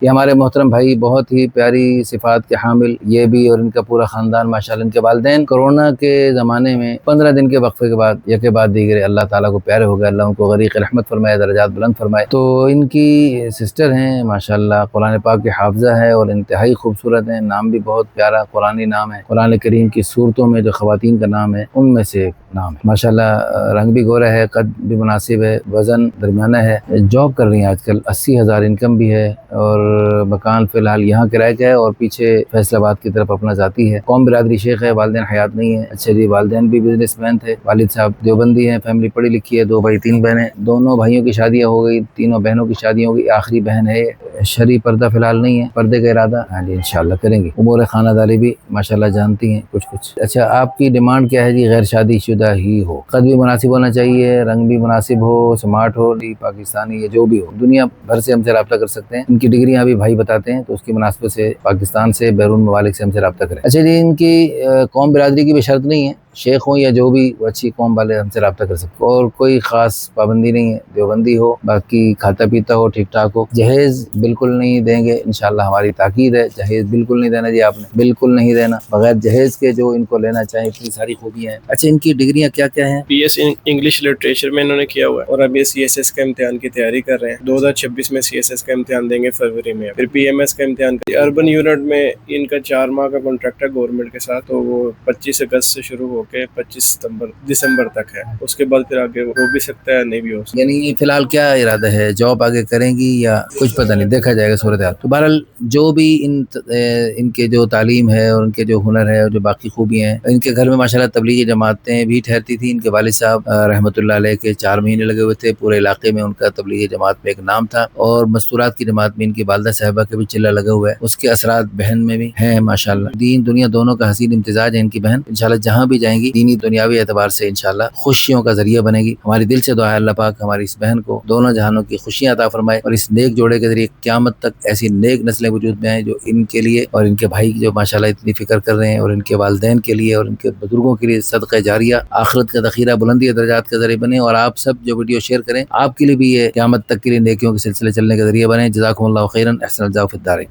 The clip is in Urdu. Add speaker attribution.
Speaker 1: یہ ہمارے محترم بھائی بہت ہی پیاری صفات کے حامل، یہ بھی اور ان کا پورا خاندان ماشاءاللہ۔ ان کے والدین کورونا کے زمانے میں 15 دن کے وقفے کے بعد یکے بعد دیگرے اللہ تعالیٰ کو پیارے ہو گئے، اللہ ان کو غریق رحمت فرمائے، درجات بلند فرمائے۔ تو ان کی سسٹر ہیں ماشاءاللہ، قرآن پاک کی حافظہ ہے اور انتہائی خوبصورت ہیں، نام بھی بہت پیارا قرآنی نام ہے، قرآن کریم کی صورتوں میں جو خواتین کا نام ہے ان میں سے ایک نام ہے ماشاءاللہ۔ رنگ بھی گورا ہے، قد بھی مناسب ہے، وزن درمیانہ ہے، جاب کر رہی ہیں آج کل، 80,000 انکم بھی ہے، اور مکان فی الحال یہاں کرائے کا ہے اور پیچھے فیصل آباد کی طرف اپنا ذاتی ہے۔ قوم برادری شیخ ہے، والدین حیات نہیں ہیں۔ اچھا جی، والدین بھی بزنس مین تھے، والد صاحب دیوبندی ہیں، فیملی پڑھی لکھی ہے، 2 بھائی 3 بہنیں، دونوں بھائیوں کی شادیاں ہو گئی، تینوں بہنوں کی شادیاں ہو گئی، آخری بہن ہے شرعی پردہ فی الحال نہیں ہے، پردے کا ارادہ ہاں جی انشاءاللہ کریں گے۔ امور خانہ داری بھی ماشاءاللہ جانتی ہیں کچھ۔ اچھا، آپ کی ڈیمانڈ کیا ہے جی؟ غیر شادی شدہ ہی ہو، قد بھی مناسب ہونا چاہیے، رنگ بھی مناسب ہو، سمارٹ ہو، پاکستانی جو بھی ہو، دنیا بھر سے ہم سے رابطہ کر سکتے ہیں۔ ان کی ڈگریاں بھی بھائی بتاتے ہیں تو اس کی مناسبت سے پاکستان سے بیرون ممالک سے ہم سے رابطہ کریں۔ اچھا جی، ان کی قوم برادری کی بھی شرط نہیں ہے، شیخ ہوں یا جو بھی، وہ اچھی قوم والے ہم سے رابطہ کر سکتے ہیں، اور کوئی خاص پابندی نہیں ہے، دیوبندی ہو، باقی کھاتا پیتا ہو، ٹھیک ٹھاک ہو۔ جہیز بالکل نہیں دیں گے انشاءاللہ، ہماری تاکید ہے، جہیز بالکل نہیں دینا جی، آپ نے بالکل نہیں دینا، بغیر جہیز کے جو ان کو لینا چاہیں، اتنی ساری خوبیاں ہیں۔ اچھا، ان کی ڈگریاں کیا کیا ہیں؟
Speaker 2: بی ایس انگلش لٹریچر میں انہوں نے کیا ہوا ہے، اور اب یہ سی ایس ایس کا امتحان کی تیاری کر رہے ہیں، 2026 میں سی ایس ایس کا امتحان دیں گے فروری میں، پھر پی ایم ایس کا امتحان۔ اربن یونٹ میں ان کا 4 ماہ کا کانٹریکٹ ہے گورنمنٹ کے ساتھ، تو وہ 25 اگست سے شروع ہو کے 25 دسمبر تک ہے، اس کے بعد پھر آگے ہو بھی سکتا ہے، نہیں بھی ہو سکتا۔
Speaker 1: یعنی فی الحال کیا ارادہ ہے؟ جاب آگے کریں گی یا کچھ پتہ نہیں، دیکھا جائے گا صورتحال۔ تو بہرحال جو بھی ان کے جو تعلیم ہے اور ان کے جو ہنر ہے اور جو باقی خوبیاں ہیں، ان کے گھر میں ماشاءاللہ تبلیغی جماعتیں بھی ٹھہرتی تھیں۔ ان کے والد صاحب رحمۃ اللہ علیہ کے 4 مہینے لگے ہوئے تھے، پورے علاقے میں ان کا تبلیغی جماعت میں ایک نام تھا، اور مستورات کی جماعت میں ان کی والدہ صاحبہ کے بھی چلہ لگا ہوا ہے، اس کے اثرات بہن میں بھی ہیں ماشاءاللہ۔ دین دنیا دونوں کا حسین امتزاج ہے ان کی بہن، انشاءاللہ جہاں بھی جائیں گی دینی دنیاوی اعتبار سے انشاءاللہ خوشیوں کا ذریعہ بنے گی۔ ہماری دل سے دعا ہے اللہ پاک ہماری اس بہن کو دونوں جہانوں کی خوشیاں عطا فرمائے، اور اس نیک جوڑے کے ذریعے قیامت تک ایسی نیک نسلیں وجود میں آئیں جو ان کے لیے اور ان کے بھائی جو ماشاءاللہ اتنی فکر کر رہے ہیں، اور ان کے والدین کے لیے اور ان کے بزرگوں کے لیے صدقہ جاریہ، آخرت کا ذخیرہ، بلندی درجات کا ذریعہ بنے، اور آپ سب جو ویڈیو شیئر کریں آپ کے لیے بھی یہ قیامت تک کے لیے نیکیوں کے سلسلے چلنے کا ذریعہ بنے۔ جزاکم اللہ خیرا، احسن الجزاء فی الدارین۔